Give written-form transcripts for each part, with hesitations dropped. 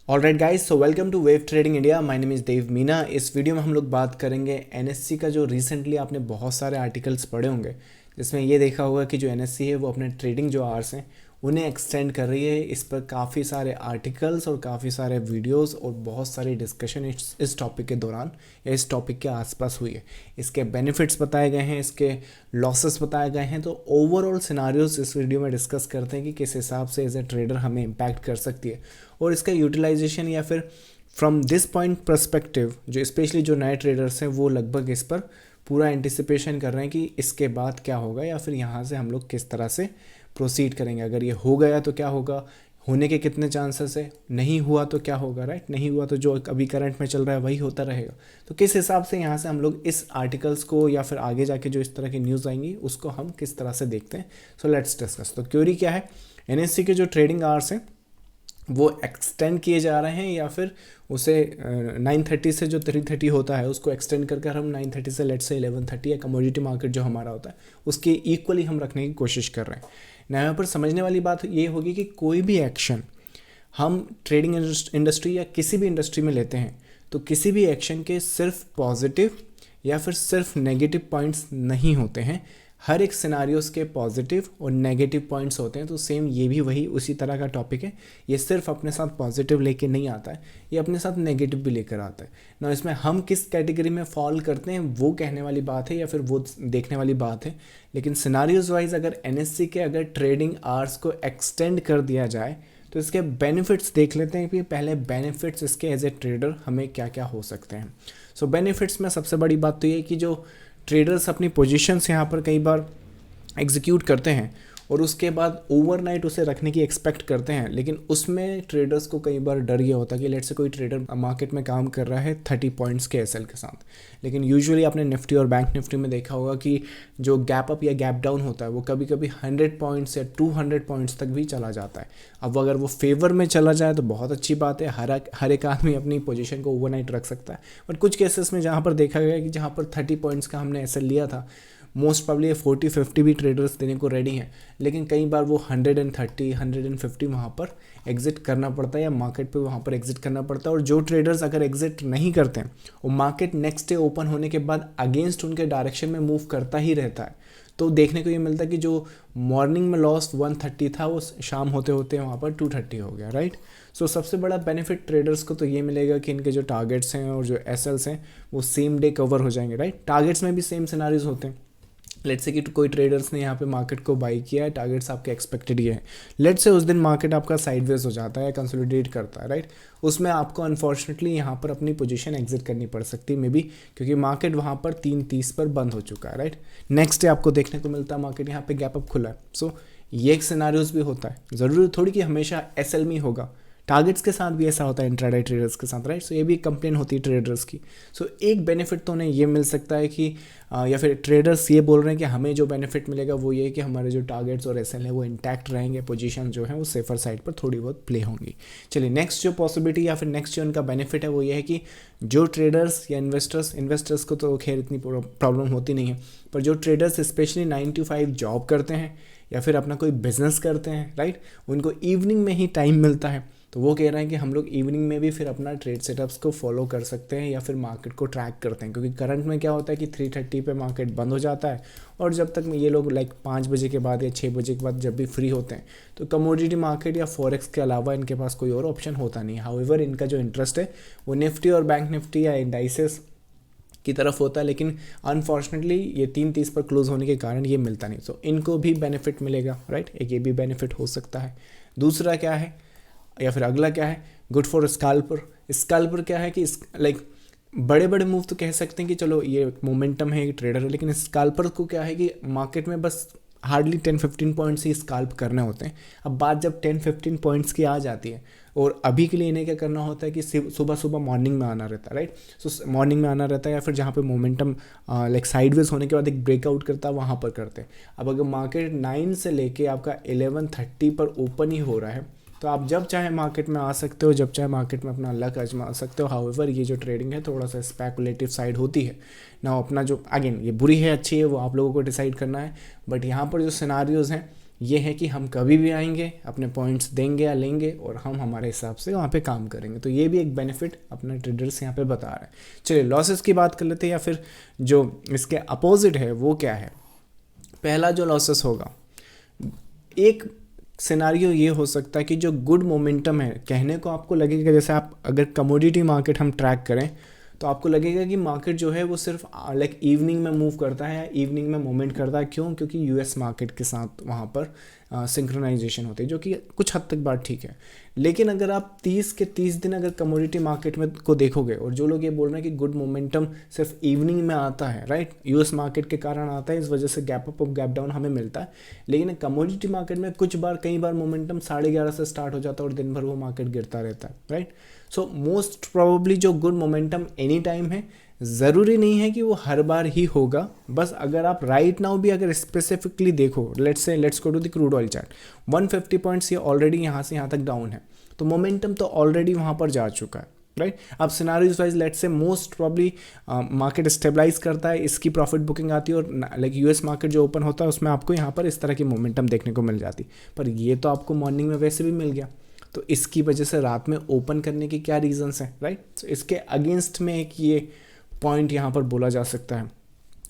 Alright guys, so welcome to wave trading India. My name is Dev Meena. इस video में हम लोग बात करेंगे एनएससी का। जो रिसेंटली आपने बहुत सारे आर्टिकल्स पढ़े होंगे जिसमें ये देखा होगा कि जो एनएससी है वो अपने ट्रेडिंग जो आवर्स हैं उन्हें एक्सटेंड कर रही है। इस पर काफ़ी सारे आर्टिकल्स और काफ़ी सारे वीडियोस और बहुत सारी डिस्कशन इस टॉपिक के दौरान या इस टॉपिक के आसपास हुई है। इसके बेनिफिट्स बताए गए हैं, इसके लॉसेस बताए गए हैं। तो ओवरऑल सिनारियोज इस वीडियो में डिस्कस करते हैं कि किस हिसाब से एज ए ट्रेडर हमें इम्पैक्ट कर सकती है और इसका यूटिलाइजेशन या फिर फ्रॉम दिस पॉइंट परस्पेक्टिव जो स्पेशली जो नए ट्रेडर्स हैं वो लगभग इस पर पूरा एंटिसिपेशन कर रहे हैं कि इसके बाद क्या होगा या फिर यहाँ से हम लोग किस तरह से प्रोसीड करेंगे। अगर ये हो गया तो क्या होगा, होने के कितने चांसेस है, नहीं हुआ तो क्या होगा, राइट। नहीं हुआ तो जो अभी करंट में चल रहा है वही होता रहेगा। तो किस हिसाब से यहाँ से हम लोग इस आर्टिकल्स को या फिर आगे जाके जो इस तरह की न्यूज़ आएंगी उसको हम किस तरह से देखते हैं। So let's discuss. तो क्वेरी क्या है, एनएससी के जो ट्रेडिंग आवर्स हैं वो एक्सटेंड किए जा रहे हैं या फिर उसे 9:30 से जो 3:30 होता है उसको एक्सटेंड कर हम 9:30 से लेट्स से 11:30 या कमोडिटी मार्केट जो हमारा होता है उसके इक्वली हम रखने की कोशिश कर रहे हैं ना। यहाँ पर समझने वाली बात ये होगी कि कोई भी एक्शन हम ट्रेडिंग इंडस्ट्री या किसी भी इंडस्ट्री में लेते हैं तो किसी भी एक्शन के सिर्फ पॉजिटिव या फिर सिर्फ नेगेटिव पॉइंट्स नहीं होते हैं। हर एक सिनारियोस के पॉजिटिव और नेगेटिव पॉइंट्स होते हैं। तो सेम ये भी वही उसी तरह का टॉपिक है। ये सिर्फ अपने साथ पॉजिटिव लेके नहीं आता है, ये अपने साथ नेगेटिव भी लेकर आता है ना। इसमें हम किस कैटेगरी में फॉल करते हैं वो कहने वाली बात है या फिर वो देखने वाली बात है। लेकिन सिनारियोज वाइज अगर एनएससी के अगर ट्रेडिंग आवर्स को एक्सटेंड कर दिया जाए तो इसके बेनिफिट्स देख लेते हैं कि पहले बेनिफिट्स इसके एज ए ट्रेडर हमें क्या क्या हो सकते हैं। सो बेनिफिट्स में सबसे बड़ी बात तो ये कि जो ट्रेडर्स अपनी पोजीशंस यहाँ पर कई बार एग्जीक्यूट करते हैं और उसके बाद ओवरनाइट उसे रखने की एक्सपेक्ट करते हैं, लेकिन उसमें ट्रेडर्स को कई बार डर ये होता है कि लेट से कोई ट्रेडर मार्केट में काम कर रहा है 30 पॉइंट्स के एसएल के साथ, लेकिन यूजुअली आपने निफ्टी और बैंक निफ्टी में देखा होगा कि जो गैप अप या गैप डाउन होता है वो कभी कभी 100 पॉइंट्स या 200 पॉइंट्स तक भी चला जाता है। अब अगर वो फेवर में चला जाए तो बहुत अच्छी बात है, हर एक आदमी अपनी पोजीशन को ओवरनाइट रख सकता है। बट कुछ केसेस में जहाँ पर देखा गया कि जहाँ पर 30 पॉइंट्स का हमने एसएल लिया था मोस्ट प्रॉब्ली 40-50 भी ट्रेडर्स देने को रेडी हैं, लेकिन कई बार वो 130-150 वहाँ पर एग्जिट करना पड़ता है या मार्केट पे वहाँ पर एग्जिट करना पड़ता है। और जो ट्रेडर्स अगर एग्जिट नहीं करते हैं वो मार्केट नेक्स्ट डे ओपन होने के बाद अगेंस्ट उनके डायरेक्शन में मूव करता ही रहता है। तो देखने को ये मिलता है कि जो मॉर्निंग में लॉस 130 था वो शाम होते होते वहाँ पर 230 हो गया, राइट। सो सबसे बड़ा बेनिफिट ट्रेडर्स को तो ये मिलेगा कि इनके जो टारगेट्स हैं और जो एसएल्स हैं वो सेम डे कवर हो जाएंगे, राइट। टारगेट्स में भी सेम सिनारियोज होते हैं। लेट्स से कि कोई ट्रेडर्स ने यहाँ पे मार्केट को बाई किया है, टारगेट्स आपके एक्सपेक्टेड ये है। लेट्स से उस दिन मार्केट आपका साइडवेज हो जाता है या कंसोलिडेट करता है, राइट। उसमें आपको अनफॉर्चुनेटली यहाँ पर अपनी पोजीशन एग्जिट करनी पड़ सकती है मे बी, क्योंकि मार्केट वहाँ पर 3:30 पर बंद हो चुका है, राइट। नेक्स्ट डे आपको देखने को मिलता है मार्केट यहाँ पे गैप अप खुला है। सो ये एक सिनारियोज भी होता है, ज़रूरी थोड़ी कि हमेशा एसएल में होगा। टारगेट्स के साथ भी ऐसा होता है इंट्राडे ट्रेडर्स के साथ, राइट। सो ये भी कंप्लेन होती है ट्रेडर्स की। सो एक बेनिफिट तो उन्हें ये मिल सकता है कि या फिर ट्रेडर्स ये बोल रहे हैं कि हमें जो बेनिफिट मिलेगा वो ये है कि हमारे जो टारगेट्स और एसएल है वो इंटैक्ट रहेंगे, पोजीशन जो है वो सेफर साइड पर थोड़ी बहुत प्ले होंगी। चलिए नेक्स्ट जो पॉसिबिलिटी या फिर नेक्स्ट जो उनका बेनिफिट है वो ये है कि जो ट्रेडर्स या इन्वेस्टर्स को तो खैर इतनी प्रॉब्लम होती नहीं है, पर जो ट्रेडर्स स्पेशली 9 to 5 जॉब करते हैं या फिर अपना कोई बिजनेस करते हैं, राइट, उनको इवनिंग में ही टाइम मिलता है। तो वो कह रहे हैं कि हम लोग इवनिंग में भी फिर अपना ट्रेड सेटअप्स को फॉलो कर सकते हैं या फिर मार्केट को ट्रैक करते हैं, क्योंकि करंट में क्या होता है कि 3:30 पे मार्केट बंद हो जाता है और जब तक ये लोग 5 बजे के बाद या 6 बजे के बाद जब भी फ्री होते हैं तो कमोडिटी मार्केट या फॉरेक्स के अलावा इनके पास कोई और ऑप्शन होता नहीं। हाउएवर इनका जो इंटरेस्ट है वो निफ्टी और बैंक निफ्टी या इंडाइसेस की तरफ होता है, लेकिन अनफॉर्चुनेटली ये 3:30 पर क्लोज होने के कारण ये मिलता नहीं। तो इनको भी बेनिफिट मिलेगा, राइट। एक ये भी बेनिफिट हो सकता है। दूसरा क्या है या फिर अगला क्या है, गुड फॉर स्कैल्पर। स्कैल्पर क्या है कि बड़े बड़े मूव तो कह सकते हैं कि चलो ये मोमेंटम है, ट्रेडर है, लेकिन स्कैल्पर को क्या है कि मार्केट में बस हार्डली 10-15 पॉइंट्स ही स्कैल्प करने होते हैं। अब बात जब 10-15 पॉइंट्स की आ जाती है और अभी के लिए इन्हें क्या करना होता है कि सुबह सुबह मॉर्निंग में आना रहता है, राइट। सो मॉर्निंग में आना रहता है या फिर जहाँ पे मोमेंटम साइडवेज होने के बाद एक ब्रेकआउट करता है वहाँ पर करते हैं। अब अगर मार्केट 9 से लेके आपका 11:30 पर ओपन ही हो रहा है तो आप जब चाहे मार्केट में आ सकते हो, जब चाहे मार्केट में अपना लक आजमा सकते हो। हाउएवर ये जो ट्रेडिंग है थोड़ा सा स्पेकुलेटिव साइड होती है ना। अपना जो अगेन ये बुरी है अच्छी है वो आप लोगों को डिसाइड करना है, बट यहाँ पर जो सिनारियोज़ हैं ये है कि हम कभी भी आएंगे, अपने पॉइंट्स देंगे या लेंगे और हम हमारे हिसाब से वहाँ पे काम करेंगे। तो ये भी एक बेनिफिट अपना ट्रेडर्स यहाँ पे बता रहे हैं। चलिए लॉसेस की बात कर लेते हैं, या फिर जो इसके अपोजिट है वो क्या है। पहला जो लॉसेस होगा, एक सिनारियो ये हो सकता है कि जो गुड मोमेंटम है, कहने को आपको लगेगा जैसे आप अगर कमोडिटी मार्केट हम ट्रैक करें तो आपको लगेगा कि मार्केट जो है वो सिर्फ लाइक इवनिंग में मूव करता है या इवनिंग में मूवमेंट करता है। क्यों? क्योंकि यूएस मार्केट के साथ वहाँ पर सिंक्रोनाइजेशन होती है, जो कि कुछ हद तक बात ठीक है। लेकिन अगर आप 30 के 30 दिन अगर कमोडिटी मार्केट में को देखोगे, और जो लोग ये बोल रहे हैं कि गुड मोमेंटम सिर्फ इवनिंग में आता है, राइट, यूएस मार्केट के कारण आता है, इस वजह से गैप अप और गैप डाउन हमें मिलता है। लेकिन कमोडिटी मार्केट में कई बार मोमेंटम 11:30 से स्टार्ट हो जाता है और दिन भर वो मार्केट गिरता रहता है, राइट। सो मोस्ट प्रोबेबली जो गुड मोमेंटम एनी टाइम है, ज़रूरी नहीं है कि वो हर बार ही होगा। बस अगर आप राइट नाउ भी अगर स्पेसिफिकली देखो, let's go to the crude oil chart, 150 points ये ऑलरेडी यहाँ से यहाँ तक डाउन है, तो मोमेंटम तो ऑलरेडी वहाँ पर जा चुका है, राइट। अब scenarios wise let's say most probably market stabilize करता है, इसकी प्रॉफिट बुकिंग आती है और लाइक यूएस मार्केट जो ओपन होता है उसमें आपको यहाँ पर इस तरह की मोमेंटम देखने को मिल जाती। पर ये तो आपको मॉर्निंग में वैसे भी मिल गया, तो इसकी वजह से रात में ओपन करने के क्या रीजंस हैं, राइट। तो इसके अगेंस्ट में एक ये पॉइंट यहाँ पर बोला जा सकता है।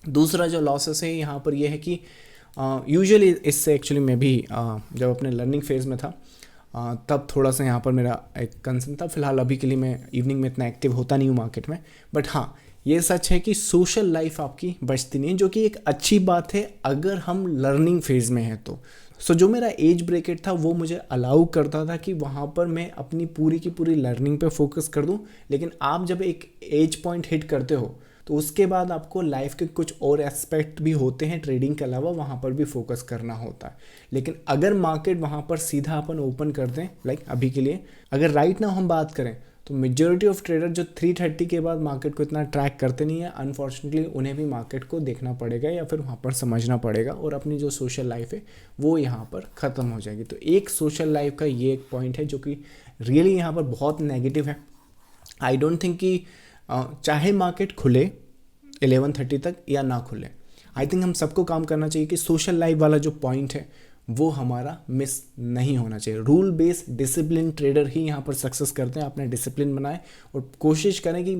दूसरा जो लॉसेस है यहाँ पर ये है कि यूजुअली इससे एक्चुअली मैं भी जब अपने लर्निंग फेज़ में था तब थोड़ा सा यहाँ पर मेरा एक कंसर्न था। फिलहाल अभी के लिए मैं इवनिंग में इतना एक्टिव होता नहीं हूँ मार्केट में, बट हाँ ये सच है कि सोशल लाइफ आपकी बचती नहीं है, जो कि एक अच्छी बात है अगर हम लर्निंग फेज़ में हैं तो। सो जो मेरा एज ब्रेकेट था वो मुझे अलाउ करता था कि वहाँ पर मैं अपनी पूरी की पूरी लर्निंग पे फोकस कर दूँ। लेकिन आप जब एक एज पॉइंट हिट करते हो तो उसके बाद आपको लाइफ के कुछ और एस्पेक्ट भी होते हैं ट्रेडिंग के अलावा, वहाँ पर भी फोकस करना होता है। लेकिन अगर मार्केट वहाँ पर सीधा अपन ओपन कर दें, लाइक अभी के लिए अगर राइट नाउ हम बात करें तो मेजॉरिटी ऑफ ट्रेडर जो 3:30 के बाद मार्केट को इतना ट्रैक करते नहीं है, अनफॉर्चुनेटली उन्हें भी मार्केट को देखना पड़ेगा या फिर वहाँ पर समझना पड़ेगा और अपनी जो सोशल लाइफ है वो यहाँ पर ख़त्म हो जाएगी। तो एक सोशल लाइफ का ये एक पॉइंट है जो कि रियली यहाँ पर बहुत नेगेटिव है। आई डोंट थिंक कि चाहे मार्केट खुले 11:30 तक या ना खुले, आई थिंक हम सबको काम करना चाहिए कि सोशल लाइफ वाला जो पॉइंट है वो हमारा मिस नहीं होना चाहिए। रूल बेस्ड डिसिप्लिन ट्रेडर ही यहाँ पर सक्सेस करते हैं। अपने डिसिप्लिन बनाएं और कोशिश करें कि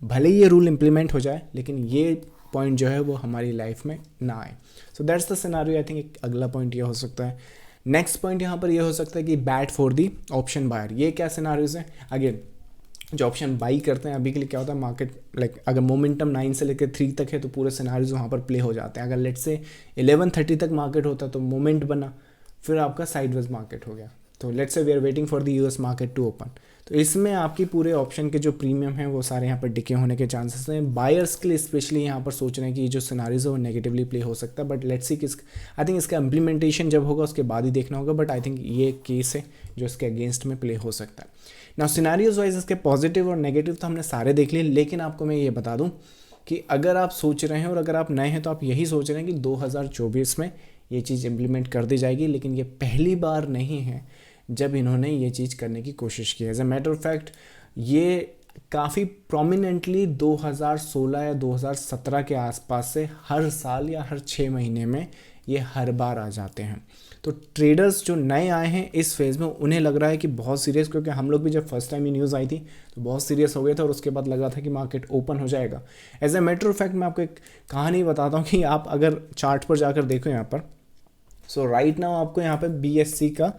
भले ही ये रूल इम्प्लीमेंट हो जाए लेकिन ये पॉइंट जो है वो हमारी लाइफ में ना आए। So that's the scenario. I think एक अगला पॉइंट ये हो सकता है। नेक्स्ट पॉइंट यहाँ पर ये हो सकता है कि bad for the option buyer. ये क्या सिनेरियोज हैं? अगेन जो ऑप्शन बाई करते हैं अभी के लिए क्या होता है, मार्केट लाइक अगर मोमेंटम 9 से लेकर 3 तक है तो पूरे सिनारियोज वहाँ पर प्ले हो जाते हैं। अगर लेट से 11:30 तक मार्केट होता तो मोमेंट बना, फिर आपका साइडवेज मार्केट हो गया। तो let's say we are waiting for the US market to open, तो इसमें आपकी पूरे ऑप्शन के जो प्रीमियम है वो सारे यहाँ पर डिके होने के चांसेस हैं। बायर्स के लिए स्पेशली यहाँ पर सोच रहे हैं कि ये जो सिनारियोज है वो नेगेटिवली प्ले हो सकता है, बट लेट्स सी किस आई थिंक इसका इम्प्लीमेंटेशन जब होगा उसके बाद ही देखना होगा। बट आई थिंक ये केस है जो इसके अगेंस्ट में प्ले हो सकता है। ना सिनारियोज वाइज इसके पॉजिटिव और नेगेटिव तो हमने सारे देख लिए, लेकिन आपको मैं ये बता दूं कि अगर आप सोच रहे हैं और अगर आप नए हैं तो आप यही सोच रहे हैं कि 2024 में ये चीज़ इम्प्लीमेंट कर दी जाएगी, लेकिन ये पहली बार नहीं है जब इन्होंने ये चीज़ करने की कोशिश की है। As a matter of fact ये काफ़ी प्रोमिनेंटली 2016 या 2017 के आसपास से हर साल या हर 6 महीने में ये हर बार आ जाते हैं। तो ट्रेडर्स जो नए आए हैं इस फेज़ में उन्हें लग रहा है कि बहुत सीरियस, क्योंकि हम लोग भी जब फर्स्ट टाइम ये न्यूज़ आई थी तो बहुत सीरियस हो गए थे और उसके बाद लगा था कि मार्केट ओपन हो जाएगा। As a matter of fact मैं आपको एक कहानी बताता हूँ कि आप अगर चार्ट पर जाकर देखो यहाँ पर, सो राइट नाउ आपको यहाँ पर BSE का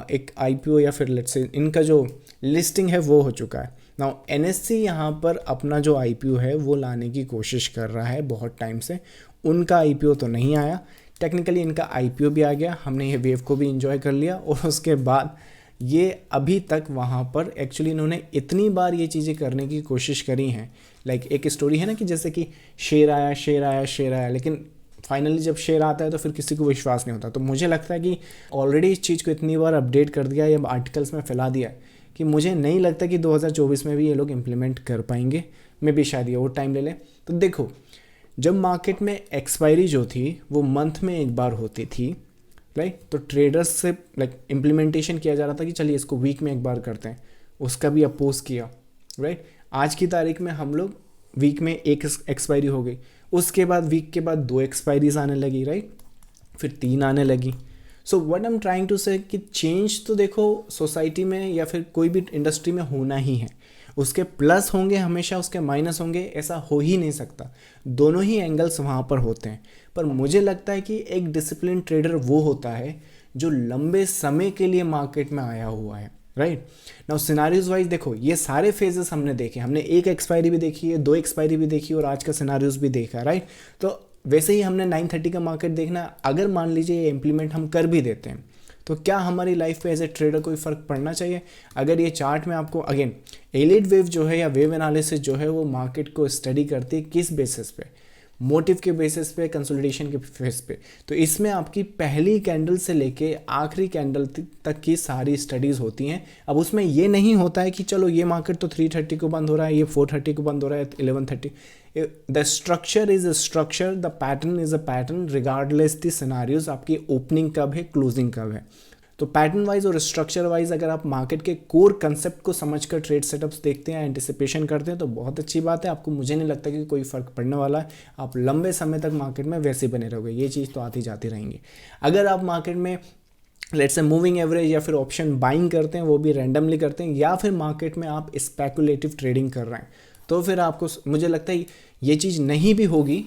एक IPO या फिर लेट्स से इनका जो लिस्टिंग है वो हो चुका है। नाउ NSE यहाँ पर अपना जो IPO है वो लाने की कोशिश कर रहा है बहुत टाइम से। उनका IPO तो नहीं आया, टेक्निकली इनका IPO भी आ गया, हमने ये वेव को भी इंजॉय कर लिया और उसके बाद ये अभी तक वहाँ पर एक्चुअली इन्होंने इतनी बार ये चीज़ें करने की कोशिश करी हैं। लाइक एक स्टोरी है ना कि जैसे कि शेर आया शेर आया शेर आया, लेकिन फाइनली जब शेयर आता है तो फिर किसी को विश्वास नहीं होता। तो मुझे लगता है कि ऑलरेडी इस चीज़ को इतनी बार अपडेट कर दिया या आर्टिकल्स में फैला दिया है कि मुझे नहीं लगता कि 2024 में भी ये लोग इम्प्लीमेंट कर पाएंगे। मैं भी शायद ये और टाइम ले लें। तो देखो जब मार्केट में एक्सपायरी जो थी वो मंथ में एक बार होती थी, राइट, तो ट्रेडर्स से लाइक इम्प्लीमेंटेशन किया जा रहा था कि चलिए इसको वीक में एक बार करते हैं, उसका भी अपोज किया, राइट। आज की तारीख में हम लोग वीक में एक एक्सपायरी हो गई, उसके बाद वीक के बाद 2 एक्सपायरीज आने लगी, राइट, फिर 3 आने लगी। So what I am trying to say कि चेंज तो देखो सोसाइटी में या फिर कोई भी इंडस्ट्री में होना ही है, उसके प्लस होंगे हमेशा, उसके माइनस होंगे, ऐसा हो ही नहीं सकता। दोनों ही एंगल्स वहाँ पर होते हैं। पर मुझे लगता है कि एक डिसिप्लिन ट्रेडर वो होता है जो लंबे समय के लिए मार्केट में आया हुआ है, राइट। नाउ सिनारियोज वाइज देखो, ये सारे फेजेस हमने देखे, हमने एक एक्सपायरी भी देखी है, 2 एक्सपायरी भी देखी और आज का सिनारियोज भी देखा, राइट। तो वैसे ही हमने 930 का मार्केट देखना, अगर मान लीजिए ये इम्प्लीमेंट हम कर भी देते हैं तो क्या हमारी लाइफ पे एज ए ट्रेडर कोई फ़र्क पड़ना चाहिए? अगर ये चार्ट में आपको अगेन एलिट वेव जो है या वेव एनालिसिस जो है वो मार्केट को स्टडी करती है किस बेसिस पे? मोटिव के बेसिस पे, कंसोलिडेशन के बेसिस पे। तो इसमें आपकी पहली कैंडल से लेके आखिरी कैंडल तक की सारी स्टडीज़ होती हैं। अब उसमें ये नहीं होता है कि चलो ये मार्केट तो 330 को बंद हो रहा है, ये 430 को बंद हो रहा है, 1130। The structure is a structure, the pattern is a pattern, regardless the scenarios आपकी ओपनिंग कब है, क्लोजिंग कब है। तो पैटर्न वाइज और स्ट्रक्चर वाइज अगर आप मार्केट के कोर कंसेप्ट को समझकर ट्रेड सेटअप्स देखते हैं, एंटिसिपेशन करते हैं तो बहुत अच्छी बात है। आपको मुझे नहीं लगता कि कोई फ़र्क पड़ने वाला है, आप लंबे समय तक मार्केट में वैसे बने रहोगे, ये चीज़ तो आती जाती रहेंगी। अगर आप मार्केट में लेट्स से मूविंग एवरेज या फिर ऑप्शन बाइंग करते हैं, वो भी रैंडमली करते हैं, या फिर मार्केट में आप स्पेकुलेटिव ट्रेडिंग कर रहे हैं, तो फिर आपको मुझे लगता है ये चीज़ नहीं भी होगी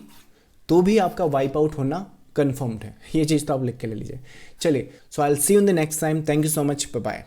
तो भी आपका वाइप आउट होना कन्फर्म्ड है। ये चीज़ तो आप लिख के ले लीजिए। चलिए, so I will see you in the next time. Thank you so much, bye bye.